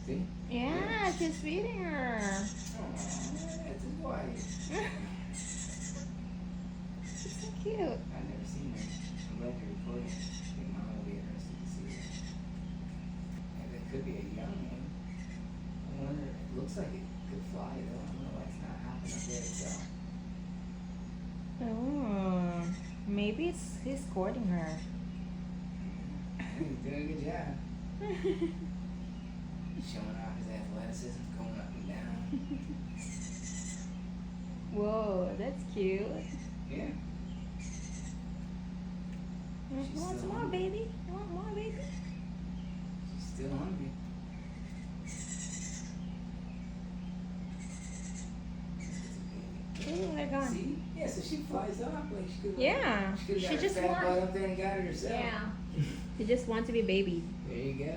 See? Yeah, she's feeding her. Oh, that's his wife. She's so cute. I've never seen her. I'm glad you're recording. I think Mom will be interested to see it. And it could be a young one. I wonder, it looks like it could fly though. I don't know why it's not hopping up there itself. Oh, maybe he's courting her. He's doing a good job. Showing off his athleticism, going up and down. Whoa, that's cute. Yeah. You She's want some still more, hungry. baby? You want more, baby? She's still hungry. Ooh, they're gone. See? Yeah, so she flies off like she could. Yeah, She could she have got just her fat want- butt up there and got it herself. Yeah. She just wants to be baby. There you go.